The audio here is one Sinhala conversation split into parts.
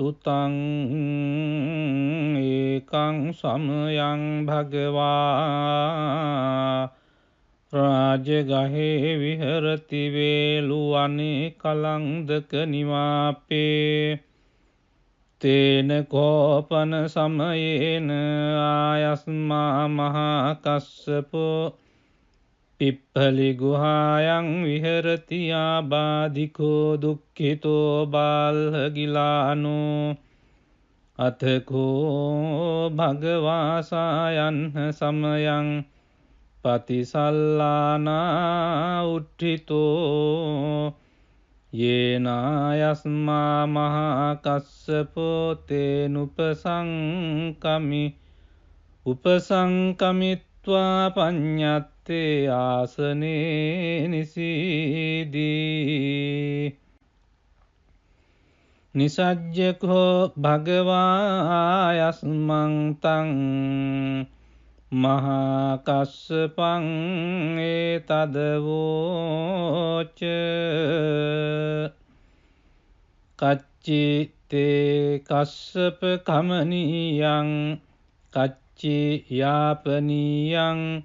සුතං ඒකං සමයං භගවා රාජගහේ විහරති වේලුවනේ කලන්දක නිවාපේ තේන කෝපන සමයේන ආයස්මා මහා කස්සපෝ පිප්පලි ගුහායන් විහරති ආබාධිකෝ දුක්ඛිතෝ බාල්හගිලානෝ අතකෝ භගවාසායන්හ සමයං පතිසල්ලානා උට්ඨිතෝ යේනායස්මා මහා කස්සපෝ තේනුපසංකමි උපසංකමිත්වා පඤ්ඤත්තේ ආසනේ නිසීදී නිසජ්ජකෝ භගවායස්මං තං මහා කස්සපං ඒතදවෝච කච්චිතේ කස්සප කමනීයං කච්චි යාපනීයං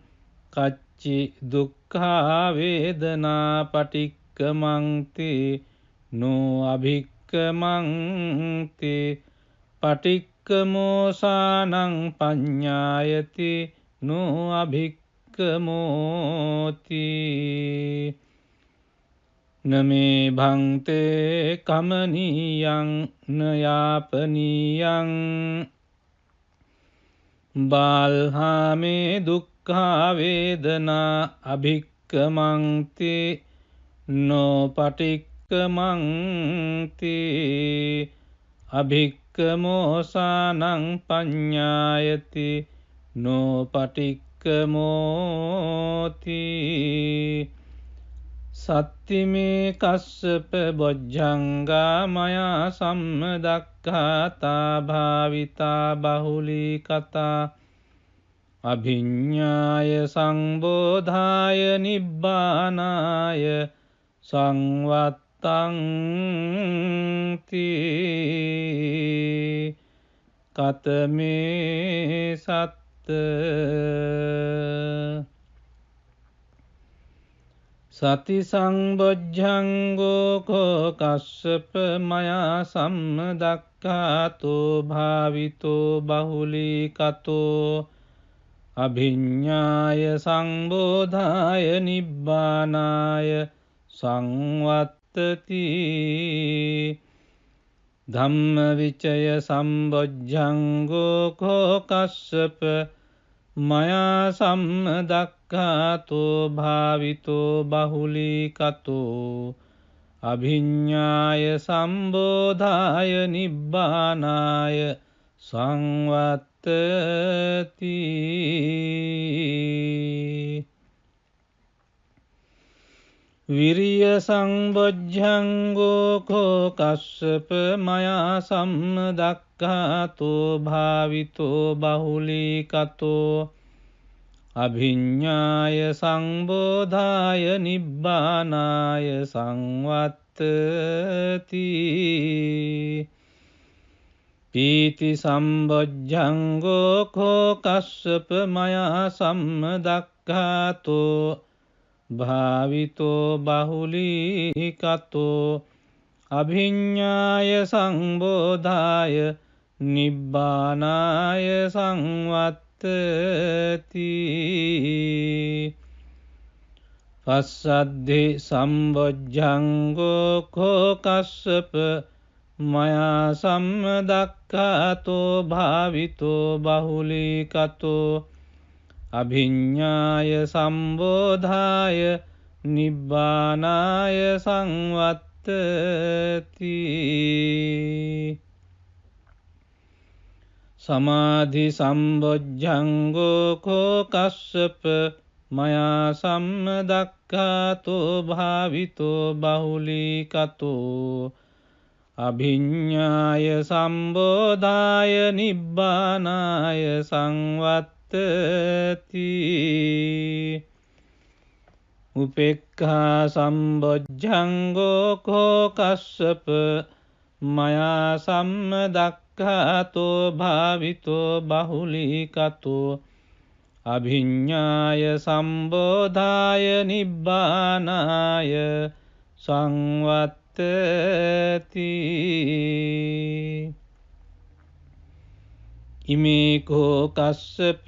කච්චි දුක්ඛා වේදනා පටික්කමන්ති නෝ අභික්කමන්ති පටික්කමෝසානං පඤ්ඤායති නෝ අභික්කමෝති නමේ භන්තේ කමනීයං නයාපනීයං බාල්හාමේ දුක්ඛා වේදනා අභික්කමන්ති නෝ පටික්කමන්ති අභික්කමෝසානං පඤ්ඤායති නෝ පටික්කමෝති සත්තිමේ කස්සප බොජ්ජංගා මයා සම්මදක්ඛාතා භාවිතා බහුලී කතා අභිඤ්ඤාය සංබෝධාය නිබ්බානාය සංවත්තං තී කතමේ සත්ත සති සංබොජ්ජංගෝ කෝ කස්සප මයා සම්මදක්ඛාතෝ භාවිතෝ බහුලී කතෝ අභිඤ්ඤාය සංබෝධාය නිබ්බානාය සංවත්තති ධම්මවිචය සම්බොජ්ජංගෝ කෝ කස්සප මයා සම්මදක්ඛාතෝ භාවිතෝ බහුලී කතෝ අභිඤ්ඤාය සම්බෝධාය නිබ්බානාය සංවත්තති විරිය සංබොජ්ජංගෝ කෝ කස්සප මයා සම්මදක්ඛාතෝ භාවිතෝ බහුලී කතෝ අභිඤ්ඤාය සංබෝධාය නිබ්බානාය සංවත්තති පීති සම්බොජ්ජංගෝ කෝ කස්සප මයා සම්මදක්ඛාතෝ භාවිතෝ බහුලී කතෝ අභිඤ්ඤාය සංබෝධාය නිබ්බානාය සංවත්තති පස්සද්ධි සම්බොජ්ජංගෝ කෝ කස්සප මයා සම්මදක්ඛාතෝ භාවිතෝ බහුලී කතෝ අභිඤ්ඤාය සම්බෝධාය නිබ්බානාය සංවත්තති සමාධි සම්බොජ්ජංගෝ කෝ කස්සප මයා සම්මදක්ඛාතෝ භාවිතෝ බහුලී කතෝ අභිඤ්ඤාය සම්බෝධාය නිබ්බානාය සංවත්තති උපේක්ඛා සම්බොජ්ජංගෝ කෝ කස්සප මයා සම්මදක්ඛාතෝ භාවිතෝ බහුලීකතෝ අභිඤ්ඤාය සම්බෝධාය නිබ්බානාය සංවත්තති ඉමේකෝ කස්සප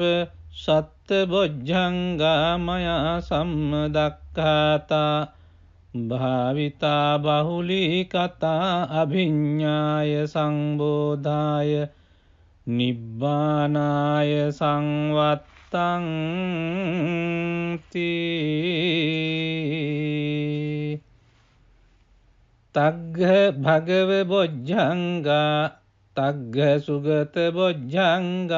සත්ත බොජ්ජංගා මයා සම්මදක්ඛාතා භාවිතා බහුලී කතා අභිඤ්ඤාය සංබෝධාය නිබ්බානාය සංවත්තං තී තග්ග භගව බොජ්ජංගා තග්ග සුගත බොජ්ජංගාති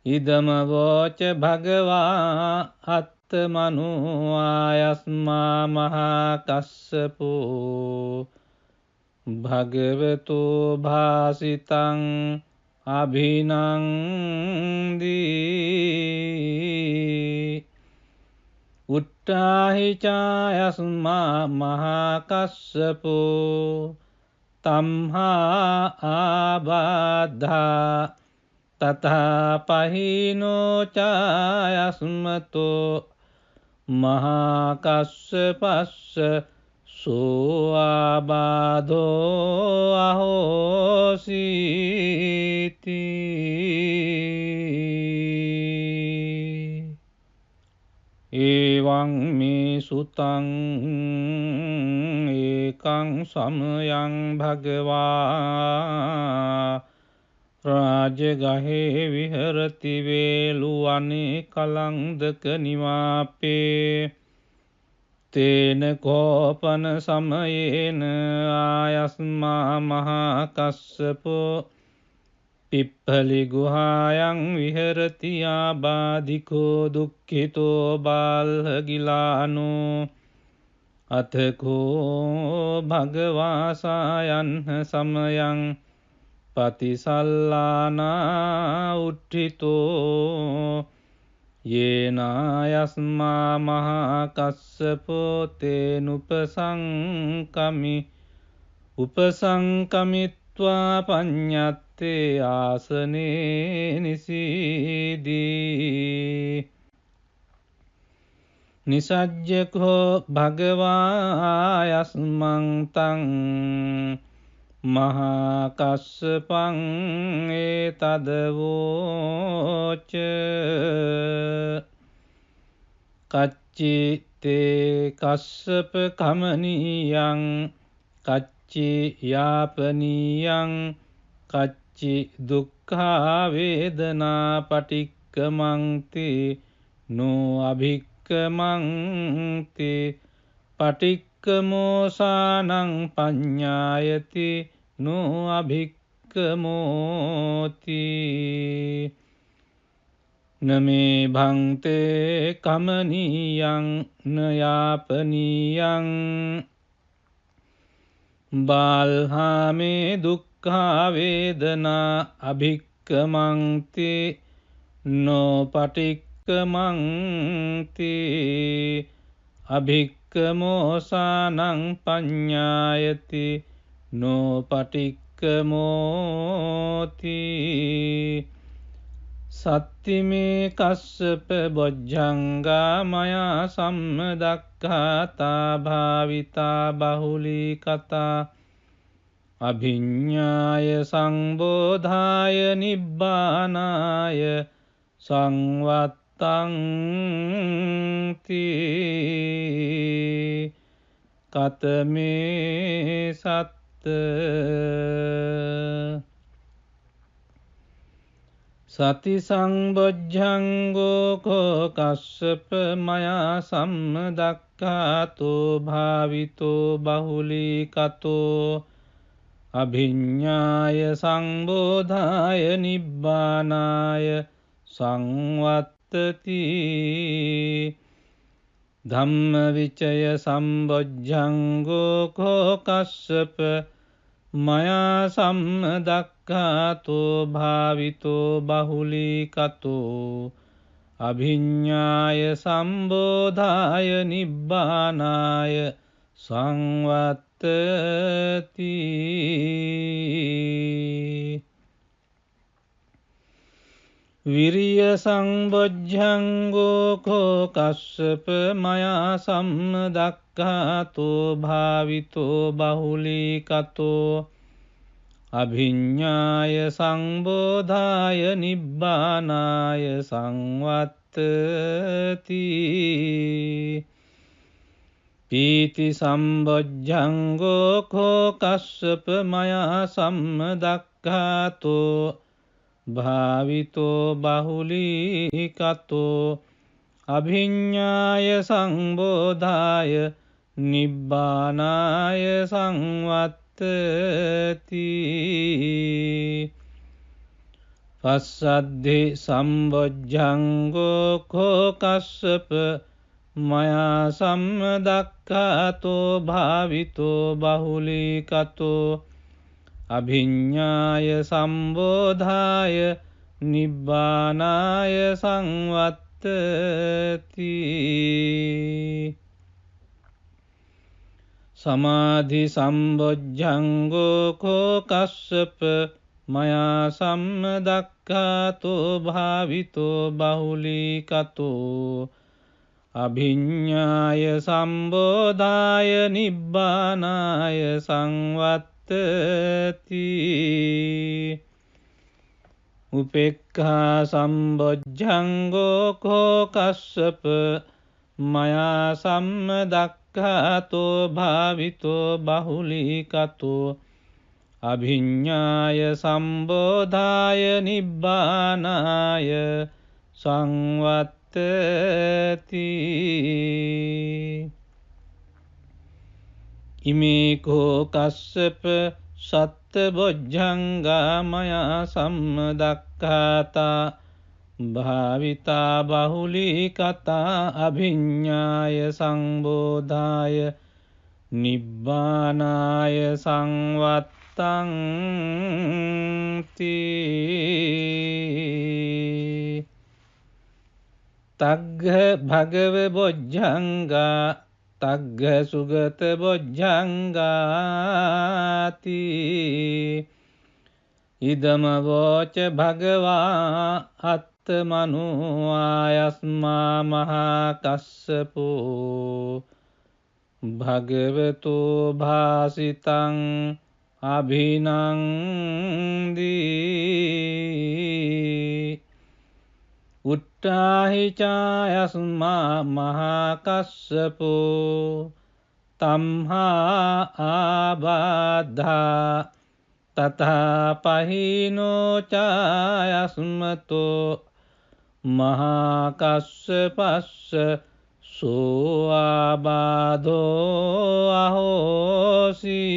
ඉදම වෝච භගවා අත්තමනුආයස්මා මහා කස්සපෝ භගවතු භාසිතං අභිනන්දී උට්ටාහිචායස්මා මහා කස්සපෝ තම්හා ආබාධා තථා පහිනෝචායස්මතෝ මහා කස්සපස්ස සෝ ආබාධෝ අහෝසීති එවං මේ සුතං ඒකං සමයං භගවා රාජගහේ විහරති වේලුවනේ කලංදක නිවාපේ තේන කෝපන සමයේන ආයස්මා මහා කස්සපෝ පිප්පලි ගුහායන් විහරති ආබාධිකෝ දුක්ඛිතෝ බාල්හගිලානෝ අතකෝ භගවාසායන් සමයං පතිසල්ලානා උට්ඨිතෝ යේනායස්මා මහා කස්සපෝ තේනුපසංකමි උපසංකමිත්වා පඤ්ඤත්තේ ආසනේ නිසීදී නිසජ්ජකෝ භගවායස්මං තං මහා කස්සපං ඒතදවෝච කච්චි තේ කස්සප කමනීයං කච්චි යාපනීයං කච්චි දුක්ඛා වේදනා පටික්කමන්ති නෝ අභික්කමන්ති පටික්කමෝසානං පඤ්ඤායති නෝ අභික්කමෝති නමේ භන්තේ කමනීයං නයාපනීයං බාල්හාමේ දුක්ඛා වේදනා අභික්කමන්ති නෝ පටික්කමන්ති අභික්කමෝසානං පඤ්ඤායති නෝ පටික්කමෝති සත්තිමේ කස්සප බොජ්ජංගා මයා සම්මදක්ඛාතා භාවිතා බහුලී කතා අභිඤ්ඤාය සංබෝධාය නිබ්බානාය සංවත්තං තී කතමේ සත්ත සති සංබොජ්ජංගෝ කෝ කස්සප මයා සම්මදක්ඛාතෝ භාවිතෝ බහුලී කතෝ අභිඤ්ඤාය සංබෝධාය නිබ්බානාය සංවත්තති ධම්මවිචය සම්බොජ්ජංගෝ කෝ කස්සප මයා සම්මදක්ඛාතෝ භාවිතෝ බහුලී කතෝ අභිඤ්ඤාය සම්බෝධාය නිබ්බානාය සංවත්තති. විරිය සම්බොජ්ජංගෝ කෝ කස්සප මයා සම්මදක්ඛාතෝ භාවිතෝ බහුලීකතෝ අභිඤ්ඤාය සංබෝධාය නිබ්බානාය සංවත්තති. පීති සම්බොජ්ජංගෝ කෝ කස්සප මයා සම්මදක්ඛාතෝ භාවිතෝ බහුලීකතෝ අභිඤ්ඤාය සංබෝධාය නිබ්බානාය සංවත්තති. පස්සද්ධි සම්බොජ්ජංගෝ කෝ කස්සප මයා සම්මදක්ඛාතෝ භාවිතෝ බහුලීකතෝ අභිඤ්ඤාය සම්බෝධාය නිබ්බානාය සංවත්තති. සමාධි සම්බොජ්ජංගෝ කෝ කස්සප මයා සම්මදක්ඛාතෝ භාවිතෝ බහුලීකතෝ අභිඤ්ඤාය සම්බෝධාය නිබ්බානාය සංවත්තති. උපේක්ඛා සම්බොජ්ජංගෝ කෝ කස්සප මයා සම්මදක්ඛාතෝ භාවිතෝ බහුලීකතෝ අභිඤ්ඤාය සම්බෝධාය නිබ්බානාය සංවත්තති. ඉමේ කෝ කස්සප සත්බොජ්ජංගා මයා සම්මදක්ඛාතා භාවිතා බහුලීකතා අභිඤ්ඤාය සංබෝධාය නිබ්බානාය සංවත්තංති. තග්ග භගව බොජ්ජංගා තග්ග සුගත බොජ්ජංගාති. ඉදම වෝච භගවා අත්තමනෝ ආයස්මා මහා කස්සපෝ භගවතෝ භාසිතං අභිනන්දී. උට්ඨාහි චායස්මා මහා කස්සපෝ තම්හා ආබාධා තථා පහිනෝ චායස්මතෝ මහා කස්සපස්ස සෝ ආබාධෝ අහෝසීති.